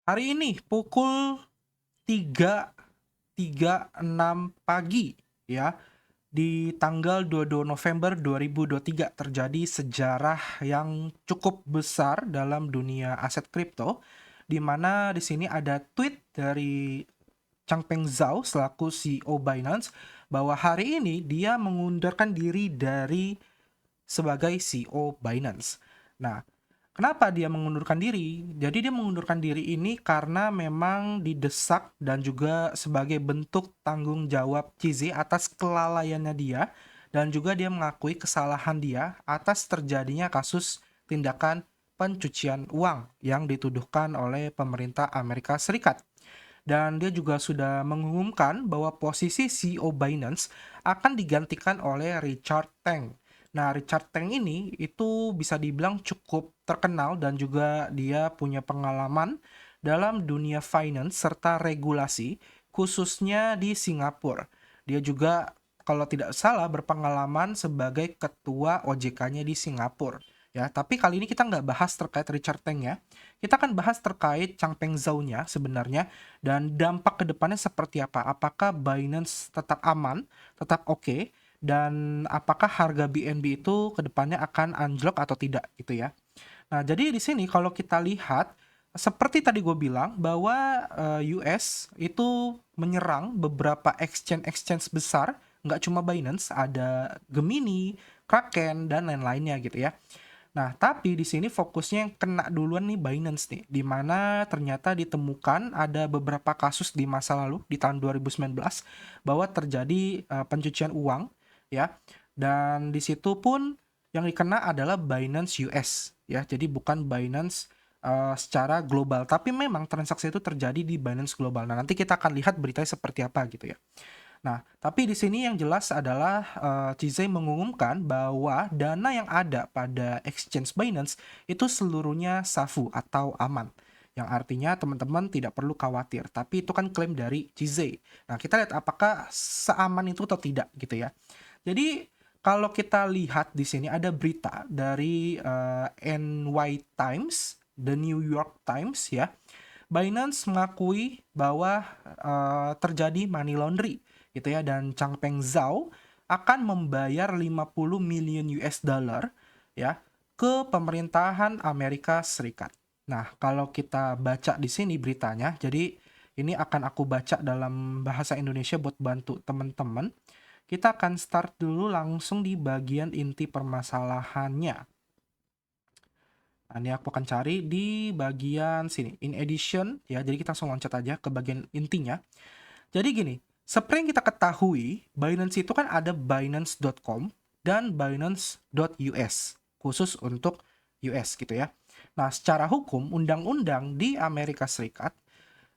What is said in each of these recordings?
Hari ini pukul 3.36 pagi ya, di tanggal 22 November 2023 terjadi sejarah yang cukup besar dalam dunia aset kripto, di mana di sini ada tweet dari Changpeng Zhao selaku CEO Binance bahwa hari ini dia mengundurkan diri dari sebagai CEO Binance. Nah, kenapa dia mengundurkan diri? Jadi dia mengundurkan diri ini karena memang didesak dan juga sebagai bentuk tanggung jawab CZ atas kelalaiannya dia, dan juga dia mengakui kesalahan dia atas terjadinya kasus tindakan pencucian uang yang dituduhkan oleh pemerintah Amerika Serikat. Dan dia juga sudah mengumumkan bahwa posisi CEO Binance akan digantikan oleh Richard Teng. Nah, Richard Teng ini itu bisa dibilang cukup terkenal dan juga dia punya pengalaman dalam dunia finance serta regulasi, khususnya di Singapura. Dia juga kalau tidak salah berpengalaman sebagai ketua OJK-nya di Singapura. Ya, tapi kali ini kita nggak bahas terkait Richard Teng ya. Kita akan bahas terkait Changpeng Zhao-nya sebenarnya dan dampak kedepannya seperti apa. Apakah Binance tetap aman, tetap oke, dan apakah harga BNB itu kedepannya akan anjlok atau tidak gitu ya. Nah, jadi di sini kalau kita lihat seperti tadi gue bilang bahwa US itu menyerang beberapa exchange-exchange besar, nggak cuma Binance, ada Gemini, Kraken, dan lain-lainnya gitu ya. Nah, tapi di sini fokusnya yang kena duluan nih Binance nih, di mana ternyata ditemukan ada beberapa kasus di masa lalu di tahun 2019 bahwa terjadi pencucian uang ya. Dan di situ pun yang dikena adalah Binance US ya. Jadi bukan Binance secara global, tapi memang transaksi itu terjadi di Binance global. Nah, nanti kita akan lihat beritanya seperti apa gitu ya. Nah, tapi di sini yang jelas adalah Cize mengumumkan bahwa dana yang ada pada exchange Binance itu seluruhnya safu atau aman. Yang artinya teman-teman tidak perlu khawatir. Tapi itu kan klaim dari Cize. Nah, kita lihat apakah seaman itu atau tidak gitu ya. Jadi kalau kita lihat di sini ada berita dari NY Times, The New York Times ya. Binance mengakui bahwa terjadi money laundry gitu ya, dan Changpeng Zhao akan membayar 50 million US dollar ya ke pemerintahan Amerika Serikat. Nah, kalau kita baca di sini beritanya, jadi ini akan aku baca dalam bahasa Indonesia buat bantu teman-teman. Kita akan start dulu langsung di bagian inti permasalahannya. Nah, ini aku akan cari di bagian sini, in addition ya. Jadi kita langsung loncat aja ke bagian intinya. Jadi gini, seperti yang kita ketahui, Binance itu kan ada Binance.com dan Binance.us, khusus untuk US gitu ya. Nah, secara hukum, undang-undang di Amerika Serikat,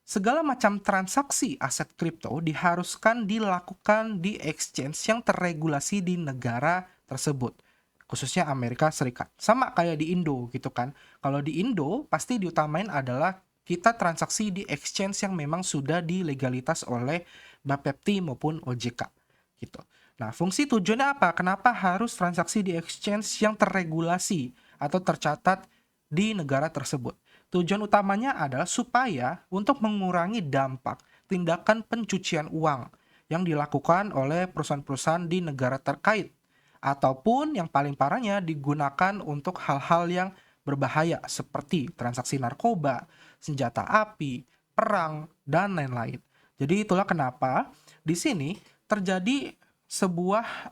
segala macam transaksi aset kripto diharuskan dilakukan di exchange yang terregulasi di negara tersebut, khususnya Amerika Serikat. Sama kayak di Indo gitu kan. Kalau di Indo pasti diutamain adalah kita transaksi di exchange yang memang sudah dilegalitas oleh Bapepti maupun OJK gitu. Nah, fungsi tujuannya apa? Kenapa harus transaksi di exchange yang terregulasi atau tercatat di negara tersebut? Tujuan utamanya adalah supaya untuk mengurangi dampak tindakan pencucian uang yang dilakukan oleh perusahaan-perusahaan di negara terkait, ataupun yang paling parahnya digunakan untuk hal-hal yang berbahaya seperti transaksi narkoba, senjata api, perang, dan lain-lain. Jadi itulah kenapa di sini terjadi sebuah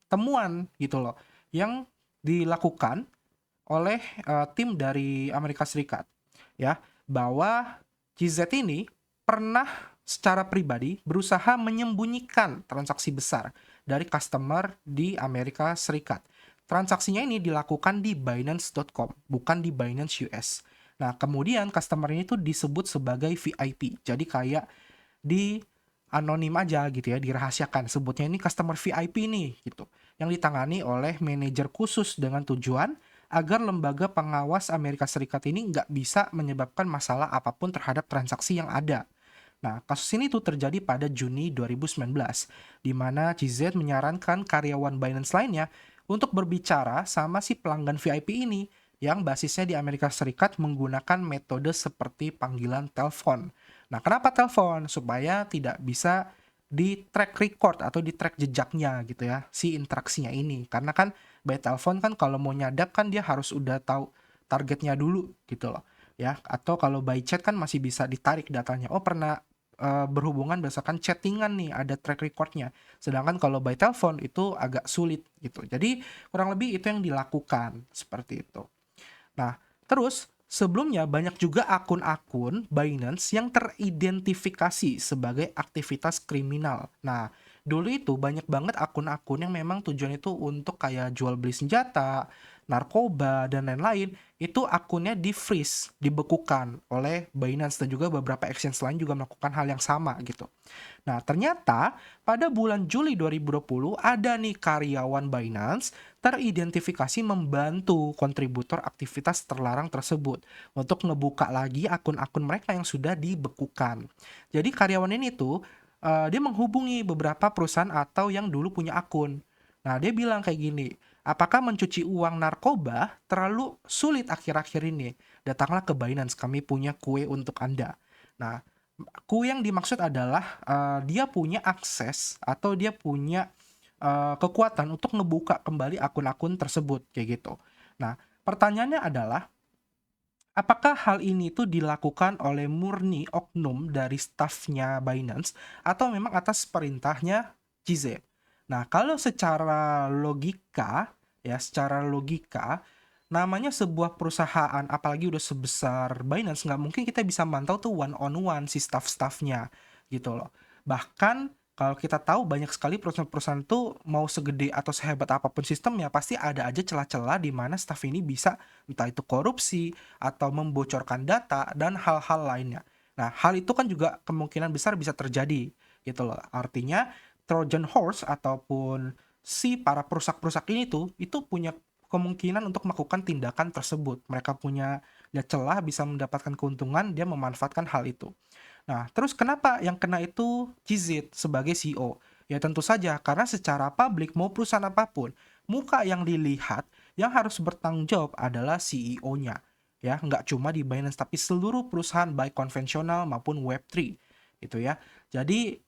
temuan gitu loh yang dilakukan oleh tim dari Amerika Serikat ya, bahwa GZ ini pernah secara pribadi berusaha menyembunyikan transaksi besar dari customer di Amerika Serikat. Transaksinya ini dilakukan di Binance.com, bukan di Binance US. Nah, kemudian customer ini tuh disebut sebagai VIP. Jadi kayak di anonim aja gitu ya, dirahasiakan. Sebutnya ini customer VIP nih gitu. Yang ditangani oleh manajer khusus dengan tujuan agar lembaga pengawas Amerika Serikat ini nggak bisa menyebabkan masalah apapun terhadap transaksi yang ada. Nah, kasus ini tuh terjadi pada Juni 2019, di mana CZ menyarankan karyawan Binance lainnya untuk berbicara sama si pelanggan VIP ini yang basisnya di Amerika Serikat menggunakan metode seperti panggilan telepon. Nah, kenapa telepon? Supaya tidak bisa di track record atau di track jejaknya gitu ya, si interaksinya ini. Karena kan by telepon kan kalau mau nyadap kan dia harus udah tahu targetnya dulu gitu loh ya. Atau kalau by chat kan masih bisa ditarik datanya. Oh, pernah berhubungan berdasarkan chattingan nih, ada track recordnya. Sedangkan kalau by telepon itu agak sulit gitu. Jadi kurang lebih itu yang dilakukan seperti itu. Nah, terus sebelumnya banyak juga akun-akun Binance yang teridentifikasi sebagai aktivitas kriminal. Nah, dulu itu banyak banget akun-akun yang memang tujuan itu untuk kayak jual beli senjata, narkoba, dan lain-lain. Itu akunnya di-freeze, dibekukan oleh Binance dan juga beberapa exchange lain juga melakukan hal yang sama gitu. Nah, ternyata pada bulan Juli 2020 ada nih karyawan Binance teridentifikasi membantu kontributor aktivitas terlarang tersebut untuk ngebuka lagi akun-akun mereka yang sudah dibekukan. Jadi karyawan ini tuh dia menghubungi beberapa perusahaan atau yang dulu punya akun. Nah, dia bilang kayak gini, apakah mencuci uang narkoba terlalu sulit akhir-akhir ini? Datanglah ke Binance, kami punya kue untuk Anda. Nah, kue yang dimaksud adalah dia punya akses atau dia punya kekuatan untuk ngebuka kembali akun-akun tersebut kayak gitu. Nah, pertanyaannya adalah apakah hal ini tuh dilakukan oleh murni oknum dari stafnya Binance atau memang atas perintahnya CZ? Nah, kalau secara logika ya, secara logika namanya sebuah perusahaan apalagi udah sebesar Binance nggak mungkin kita bisa mantau tuh one on one si staff-staffnya gitu loh. Bahkan kalau kita tahu banyak sekali perusahaan-perusahaan tuh mau segede atau sehebat apapun sistemnya pasti ada aja celah-celah di mana staff ini bisa entah itu korupsi atau membocorkan data dan hal-hal lainnya. Nah, hal itu kan juga kemungkinan besar bisa terjadi gitu loh. Artinya Trojan horse ataupun si para perusak-perusak ini tuh itu punya kemungkinan untuk melakukan tindakan tersebut. Mereka punya ya celah bisa mendapatkan keuntungan, dia memanfaatkan hal itu. Nah, terus kenapa yang kena itu Cizit sebagai CEO? Ya tentu saja karena secara publik mau perusahaan apapun, muka yang dilihat yang harus bertanggung jawab adalah CEO-nya. Ya, nggak cuma di Binance tapi seluruh perusahaan baik konvensional maupun Web3 gitu ya. Jadi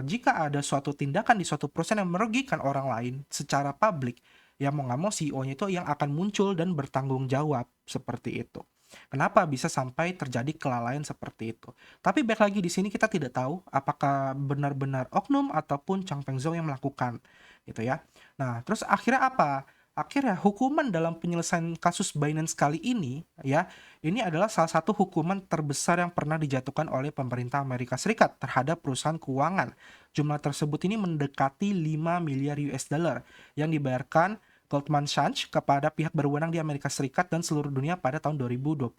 jika ada suatu tindakan di suatu perusahaan yang merugikan orang lain secara publik, ya mau nggak mau CEO-nya itu yang akan muncul dan bertanggung jawab seperti itu. Kenapa bisa sampai terjadi kelalaian seperti itu? Tapi baik lagi di sini kita tidak tahu apakah benar-benar oknum ataupun Chang Peng Zhou yang melakukan gitu ya. Nah, terus akhirnya apa? Akhirnya hukuman dalam penyelesaian kasus Binance kali ini ya, ini adalah salah satu hukuman terbesar yang pernah dijatuhkan oleh pemerintah Amerika Serikat terhadap perusahaan keuangan. Jumlah tersebut ini mendekati 5 miliar US dollar yang dibayarkan Goldman Sachs kepada pihak berwenang di Amerika Serikat dan seluruh dunia pada tahun 2020.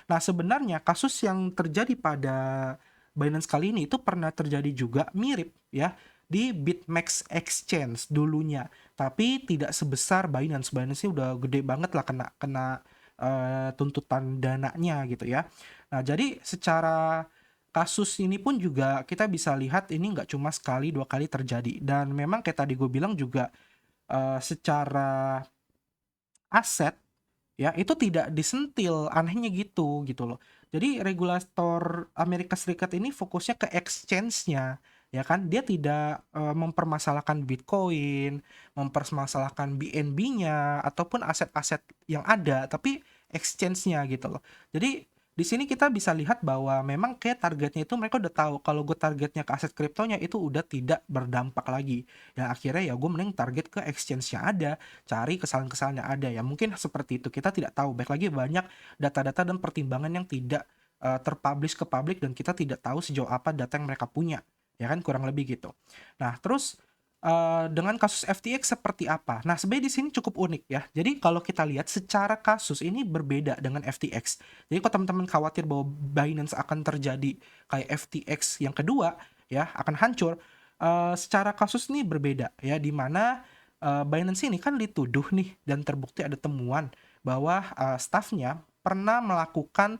Nah, sebenarnya kasus yang terjadi pada Binance kali ini itu pernah terjadi juga mirip ya di BitMEX Exchange dulunya, tapi tidak sebesar Binance. Binance ini udah gede banget lah kena kena tuntutan dananya gitu ya. Nah, jadi secara kasus ini pun juga kita bisa lihat ini nggak cuma sekali dua kali terjadi dan memang kayak tadi gue bilang juga secara aset ya itu tidak disentil, anehnya gitu loh. Jadi regulator Amerika Serikat ini fokusnya ke exchange-nya, ya kan. Dia tidak mempermasalahkan Bitcoin, mempermasalahkan BNB-nya ataupun aset-aset yang ada, tapi exchange-nya gitu loh. Jadi di sini kita bisa lihat bahwa memang kayak targetnya itu mereka udah tahu kalau gue targetnya ke aset kriptonya itu udah tidak berdampak lagi. Ya akhirnya ya gue mending target ke exchange-nya ada, cari kesalahan-kesalahan yang ada ya mungkin seperti itu kita tidak tahu baik lagi banyak data-data dan pertimbangan yang tidak terpublish ke publik dan kita tidak tahu sejauh apa data yang mereka punya ya kan kurang lebih gitu. Nah terus dengan kasus FTX seperti apa? Nah sebenarnya di sini cukup unik ya. Jadi kalau kita lihat secara kasus ini berbeda dengan FTX. Jadi kalau teman-teman khawatir bahwa Binance akan terjadi kayak FTX yang kedua ya akan hancur, secara kasus ini berbeda ya di mana Binance ini kan dituduh nih dan terbukti ada temuan bahwa stafnya pernah melakukan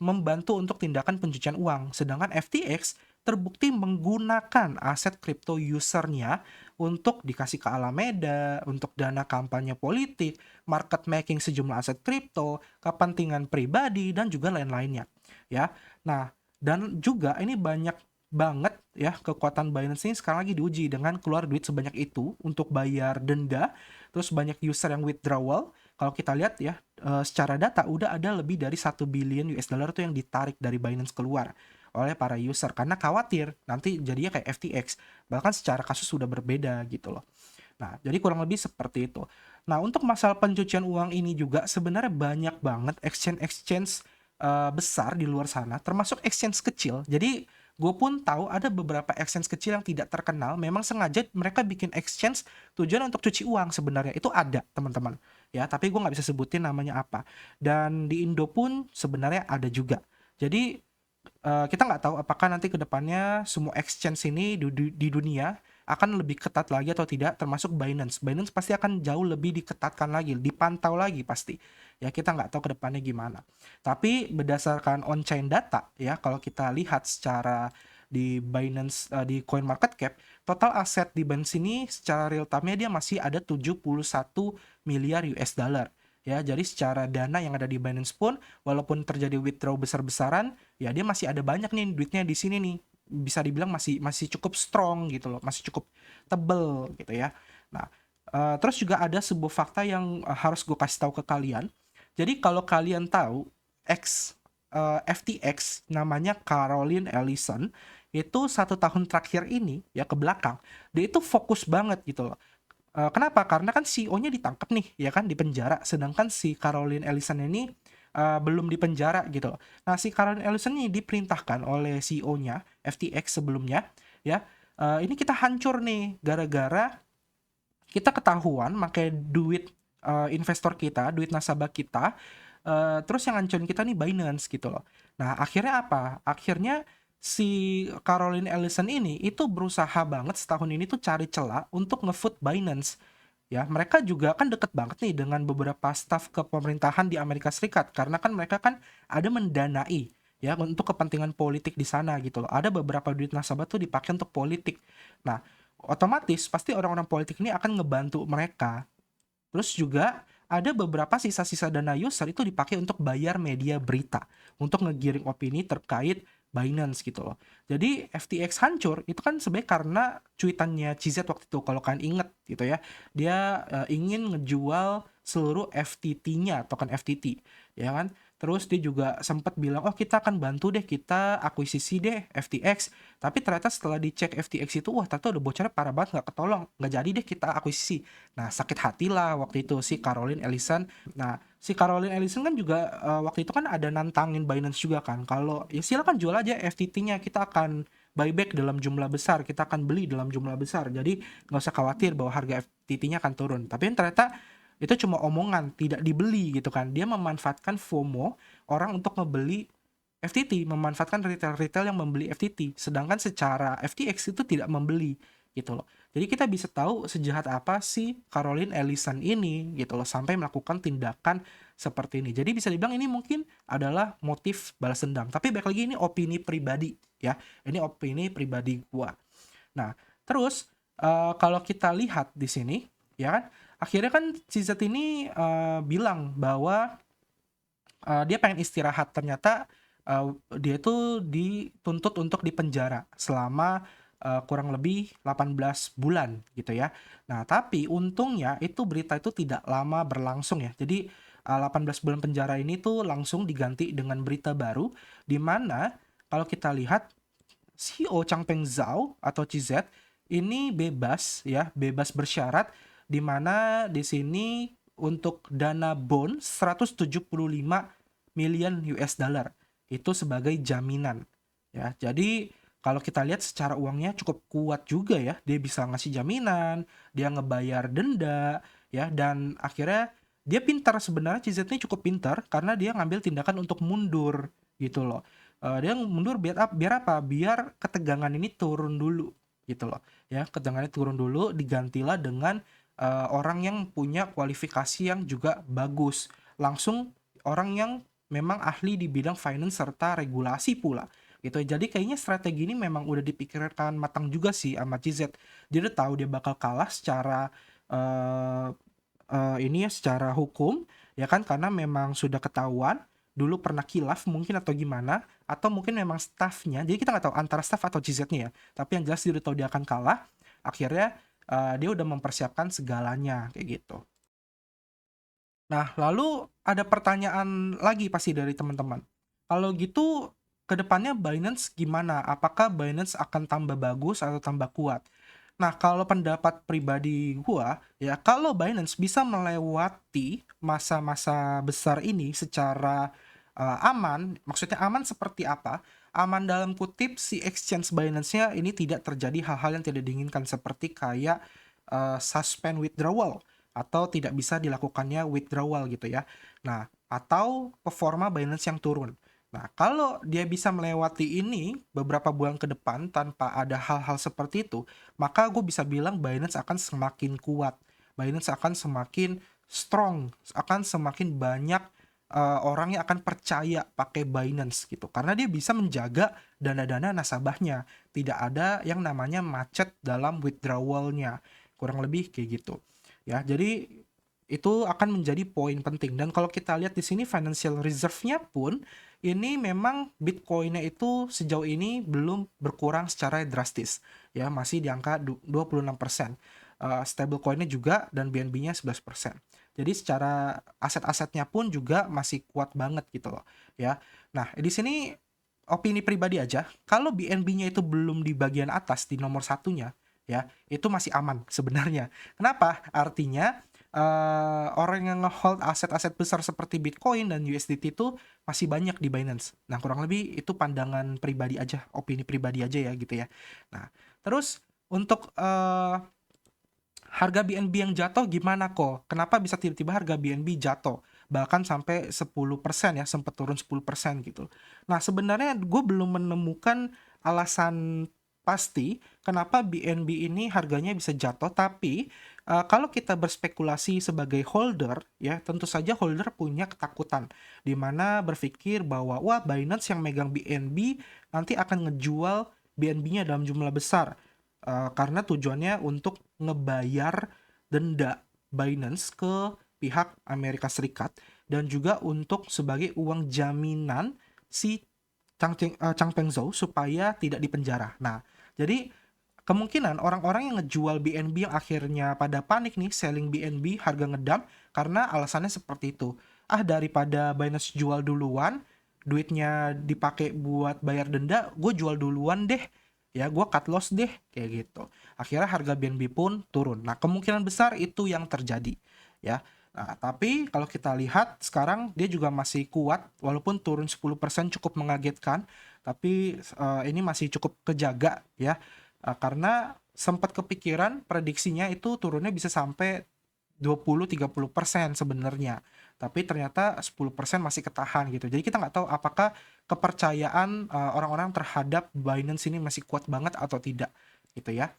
membantu untuk tindakan pencucian uang. Sedangkan FTX terbukti menggunakan aset kripto usernya untuk dikasih ke Alameda, untuk dana kampanye politik, market making sejumlah aset kripto, kepentingan pribadi, dan juga lain-lainnya. Ya, nah, dan juga ini banyak banget ya kekuatan Binance ini sekarang lagi diuji dengan keluar duit sebanyak itu untuk bayar denda, terus banyak user yang withdrawal. Kalau kita lihat ya, secara data udah ada lebih dari 1 billion US dollar tuh yang ditarik dari Binance keluar oleh para user karena khawatir nanti jadinya kayak FTX, bahkan secara kasus sudah berbeda gitu loh. Nah, jadi kurang lebih seperti itu. Nah, untuk masalah pencucian uang ini juga sebenarnya banyak banget exchange-exchange besar di luar sana, termasuk exchange kecil. Jadi, gue pun tahu ada beberapa exchange kecil yang tidak terkenal, memang sengaja mereka bikin exchange tujuan untuk cuci uang sebenarnya. Itu ada, teman-teman. Ya, tapi gue nggak bisa sebutin namanya apa. Dan di Indo pun sebenarnya ada juga. Jadi, kita nggak tahu apakah nanti ke depannya semua exchange ini di dunia akan lebih ketat lagi atau tidak, termasuk Binance. Binance pasti akan jauh lebih diketatkan lagi, dipantau lagi pasti. Ya, kita nggak tahu ke depannya gimana. Tapi berdasarkan on-chain data ya, kalau kita lihat secara di Binance, di CoinMarketCap, total aset di Binance ini secara real time-nya dia masih ada 71 miliar US dollar. Ya, jadi secara dana yang ada di Binance pun, walaupun terjadi withdraw besar-besaran, ya dia masih ada banyak nih duitnya di sini nih, bisa dibilang masih masih cukup strong gitu loh, masih cukup tebel gitu ya. Nah, terus juga ada sebuah fakta yang harus gue kasih tahu ke kalian. Jadi kalau kalian tahu FTX namanya Caroline Ellison, itu 1 tahun terakhir ini ya ke belakang dia itu fokus banget gitu loh. Kenapa? Karena kan CEO-nya ditangkap nih, ya kan, di penjara. Sedangkan si Caroline Ellison ini belum di penjara gitu loh. Nah, si Caroline Ellison ini diperintahkan oleh CEO-nya, FTX sebelumnya, ya, ini kita hancur nih, gara-gara kita ketahuan pakai duit investor kita, duit nasabah kita, terus yang ngancurin kita nih Binance gitu loh. Nah, akhirnya apa? Akhirnya si Caroline Ellison ini itu berusaha banget setahun ini tuh cari celah untuk ngefoot Binance. Ya, mereka juga kan deket banget nih dengan beberapa staf kepemerintahan di Amerika Serikat karena kan mereka kan ada mendanai ya untuk kepentingan politik di sana gitu loh. Ada beberapa duit nasabah tuh dipakai untuk politik. Nah, otomatis pasti orang-orang politik ini akan ngebantu mereka. Terus juga ada beberapa sisa-sisa dana user itu dipakai untuk bayar media berita, untuk ngegiring opini terkait Binance gitu loh. Jadi FTX hancur itu kan sebenarnya karena cuitannya CZ waktu itu kalau kalian inget gitu ya. Dia ingin ngejual seluruh FTT-nya, token FTT, ya kan? Terus dia juga sempat bilang, "Oh, kita akan bantu deh, kita akuisisi deh FTX." Tapi ternyata setelah dicek FTX itu, wah ternyata udah bocornya parah banget, nggak ketolong, nggak jadi deh kita akuisisi. Nah, sakit hatilah waktu itu si Caroline Ellison. Nah, si Caroline Ellison kan juga waktu itu kan ada nantangin Binance juga kan. Kalau ya silakan jual aja FTT-nya, kita akan buyback dalam jumlah besar, kita akan beli dalam jumlah besar. Jadi nggak usah khawatir bahwa harga FTT-nya akan turun. Tapi ternyata itu cuma omongan, tidak dibeli gitu kan. Dia memanfaatkan FOMO orang untuk membeli FTT, memanfaatkan retail-retail yang membeli FTT, sedangkan secara FTX itu tidak membeli gitu loh. Jadi kita bisa tahu sejahat apa sih Caroline Ellison ini gitu loh sampai melakukan tindakan seperti ini. Jadi bisa dibilang ini mungkin adalah motif balas dendam. Tapi balik lagi ini opini pribadi ya. Ini opini pribadi gua. Nah, terus kalau kita lihat di sini ya kan, akhirnya kan si Z ini bilang bahwa dia pengen istirahat. Ternyata dia itu dituntut untuk dipenjara selama kurang lebih 18 bulan gitu ya. Nah, tapi untungnya itu berita itu tidak lama berlangsung ya. Jadi 18 bulan penjara ini tuh langsung diganti dengan berita baru di mana kalau kita lihat CEO Changpeng Zhao atau CZ ini bebas ya, bebas bersyarat di mana di sini untuk dana bond 175 million US dollar itu sebagai jaminan ya. Jadi kalau kita lihat secara uangnya cukup kuat juga ya. Dia bisa ngasih jaminan, dia ngebayar denda ya, dan akhirnya dia pintar sebenarnya. CZ ini cukup pintar karena dia ngambil tindakan untuk mundur gitu loh. Dia mundur biar apa? Biar ketegangan ini turun dulu gitu loh. Ya, ketegangannya turun dulu digantilah dengan orang yang punya kualifikasi yang juga bagus. Langsung orang yang memang ahli di bidang finance serta regulasi pula. gitu. Jadi kayaknya strategi ini memang udah dipikirkan matang juga sih sama CZ. Dia udah tahu dia bakal kalah secara eh, ini ya, secara hukum, ya kan, karena memang sudah ketahuan dulu pernah kilaf mungkin atau gimana, atau mungkin memang staffnya, jadi kita nggak tahu antara staff atau CZ-nya ya, tapi yang jelas dia udah tahu dia akan kalah, akhirnya dia udah mempersiapkan segalanya kayak gitu. Nah, lalu ada pertanyaan lagi pasti dari teman-teman. Kalau gitu, kedepannya Binance gimana? Apakah Binance akan tambah bagus atau tambah kuat? Nah, kalau pendapat pribadi gua, ya kalau Binance bisa melewati masa-masa besar ini secara aman, maksudnya aman seperti apa? Aman dalam kutip si exchange Binance-nya ini tidak terjadi hal-hal yang tidak diinginkan seperti kayak suspend withdrawal atau tidak bisa dilakukannya withdrawal gitu ya. Nah, atau performa Binance yang turun. Nah, kalau dia bisa melewati ini beberapa bulan ke depan tanpa ada hal-hal seperti itu, maka gue bisa bilang Binance akan semakin kuat. Binance akan semakin strong, akan semakin banyak orang yang akan percaya pakai Binance gitu. Karena dia bisa menjaga dana-dana nasabahnya. Tidak ada yang namanya macet dalam withdrawalnya. Kurang lebih kayak gitu. Ya, jadi itu akan menjadi poin penting. Dan kalau kita lihat di sini financial reserve-nya pun ini memang Bitcoin-nya itu sejauh ini belum berkurang secara drastis. Ya, masih di angka 26%. Stable coin-nya juga dan BNB-nya 11%. Jadi secara aset-asetnya pun juga masih kuat banget gitu loh, ya. Nah, di sini opini pribadi aja, kalau BNB-nya itu belum di bagian atas di nomor satunya, ya, itu masih aman sebenarnya. Kenapa? Artinya orang yang ngehold aset-aset besar seperti Bitcoin dan USDT itu masih banyak di Binance. Nah, kurang lebih itu pandangan pribadi aja, opini pribadi aja ya gitu ya. Nah, terus untuk harga BNB yang jatuh gimana kok? Kenapa bisa tiba-tiba harga BNB jatuh? Bahkan sampai 10% ya, sempat turun 10% gitu. Nah, sebenarnya gue belum menemukan alasan pasti kenapa BNB ini harganya bisa jatuh, tapi kalau kita berspekulasi sebagai holder, ya tentu saja holder punya ketakutan, di mana berpikir bahwa wah Binance yang megang BNB nanti akan ngejual BNB-nya dalam jumlah besar. Karena tujuannya untuk ngebayar denda Binance ke pihak Amerika Serikat dan juga untuk sebagai uang jaminan si Changpeng Zhou supaya tidak dipenjara. Nah, jadi kemungkinan orang-orang yang ngejual BNB yang akhirnya pada panik nih selling BNB harga ngedam karena alasannya seperti itu. Ah, daripada Binance jual duluan, duitnya dipakai buat bayar denda, gue jual duluan deh, ya gue cut loss deh kayak gitu. Akhirnya harga BNB pun turun. Nah, kemungkinan besar itu yang terjadi, ya. Nah, tapi kalau kita lihat sekarang dia juga masih kuat walaupun turun 10% cukup mengagetkan, tapi ini masih cukup kejaga ya. Karena sempat kepikiran prediksinya itu turunnya bisa sampai 20-30% sebenarnya. Tapi ternyata 10% masih ketahan gitu. Jadi kita nggak tahu apakah kepercayaan orang-orang terhadap Binance ini masih kuat banget atau tidak gitu ya.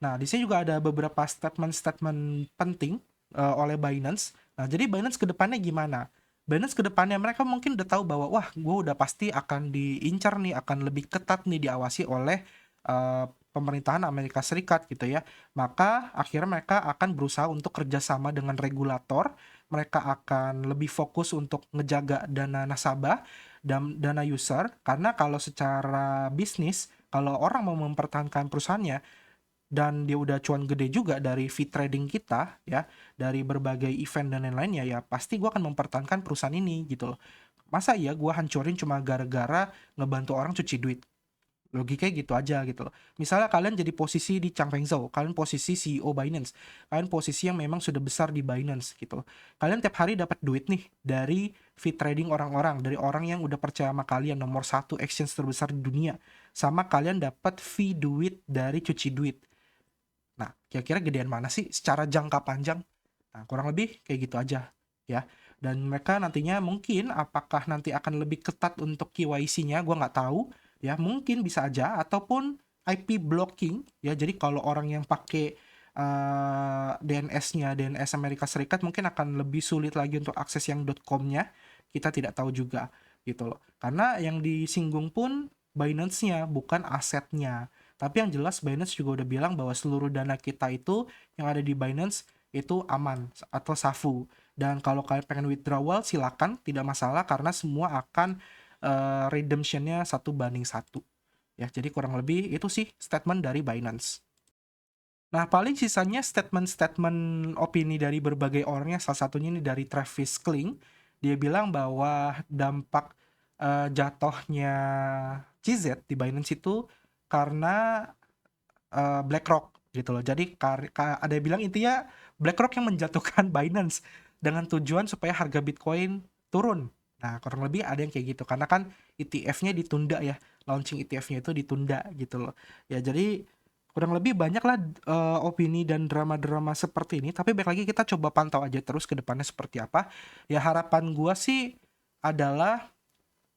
Nah, di sini juga ada beberapa statement-statement penting oleh Binance. Nah, jadi Binance ke depannya gimana? Binance ke depannya mereka mungkin udah tahu bahwa wah, gue udah pasti akan diincar nih, akan lebih ketat nih diawasi oleh pemerintahan Amerika Serikat gitu ya. Maka akhirnya mereka akan berusaha untuk kerjasama dengan regulator. Mereka akan lebih fokus untuk ngejaga dana nasabah dan dana user. Karena kalau secara bisnis, kalau orang mau mempertahankan perusahaannya, dan dia udah cuan gede juga dari fee trading kita ya, dari berbagai event dan lain-lainnya, ya pasti gue akan mempertahankan perusahaan ini gitu loh. Masa ya gue hancurin cuma gara-gara ngebantu orang cuci duit? Logikanya gitu aja gitu loh. Misalnya kalian jadi posisi di Changpeng Zhou, kalian posisi CEO Binance, kalian posisi yang memang sudah besar di Binance gitu. Kalian tiap hari dapat duit nih dari fee trading orang-orang, dari orang yang udah percaya sama kalian, nomor satu exchange terbesar di dunia. Sama kalian dapat fee duit dari cuci duit. Nah, kira-kira gedean mana sih secara jangka panjang? Nah, kurang lebih kayak gitu aja ya. Dan mereka nantinya mungkin apakah nanti akan lebih ketat untuk KYC-nya, gue nggak tahu ya. Mungkin bisa aja ataupun IP blocking ya. Jadi kalau orang yang pakai DNS-nya DNS Amerika Serikat mungkin akan lebih sulit lagi untuk akses yang .com-nya. Kita tidak tahu juga gitu loh. Karena yang disinggung pun Binance-nya, bukan asetnya. Tapi yang jelas Binance juga udah bilang bahwa seluruh dana kita itu yang ada di Binance itu aman atau safu. Dan kalau kalian pengen withdrawal silakan, tidak masalah karena semua akan redemption-nya 1:1. Ya, jadi kurang lebih itu sih statement dari Binance. Nah, paling sisanya statement-statement opini dari berbagai orangnya, salah satunya ini dari Travis Kling. Dia bilang bahwa dampak jatuhnya CZ di Binance itu karena BlackRock gitu loh. Jadi ada yang bilang intinya BlackRock yang menjatuhkan Binance dengan tujuan supaya harga Bitcoin turun. Nah, kurang lebih ada yang kayak gitu karena kan ETF-nya ditunda ya, launching ETF-nya itu ditunda gitu loh. Ya jadi kurang lebih banyak lah opini dan drama-drama seperti ini, tapi baik lagi kita coba pantau aja terus ke depannya seperti apa. Ya harapan gua sih adalah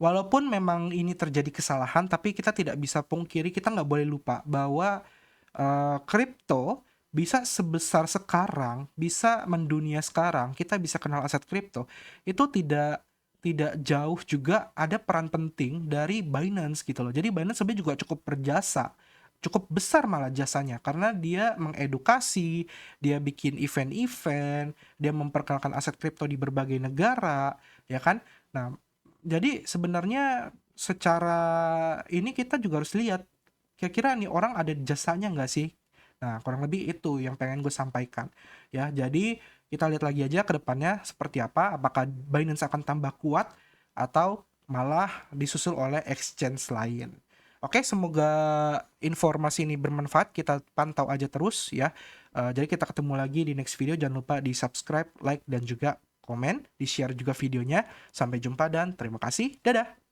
walaupun memang ini terjadi kesalahan, tapi kita tidak bisa pungkiri, kita nggak boleh lupa bahwa kripto bisa sebesar sekarang, bisa mendunia sekarang, kita bisa kenal aset kripto, itu tidak tidak jauh juga ada peran penting dari Binance gitu loh. Jadi Binance sebenarnya juga cukup berjasa, cukup besar malah jasanya karena dia mengedukasi, dia bikin event-event, dia memperkenalkan aset kripto di berbagai negara, ya kan? Nah, jadi sebenarnya secara ini kita juga harus lihat kira-kira nih orang ada jasanya nggak sih? Nah, kurang lebih itu yang pengen gue sampaikan. Ya, jadi kita lihat lagi aja ke depannya seperti apa. Apakah Binance akan tambah kuat atau malah disusul oleh exchange lain. Oke, semoga informasi ini bermanfaat. Kita pantau aja terus ya. Jadi kita ketemu lagi di next video. Jangan lupa di subscribe, like, dan juga komen. Di share juga videonya. Sampai jumpa dan terima kasih. Dadah!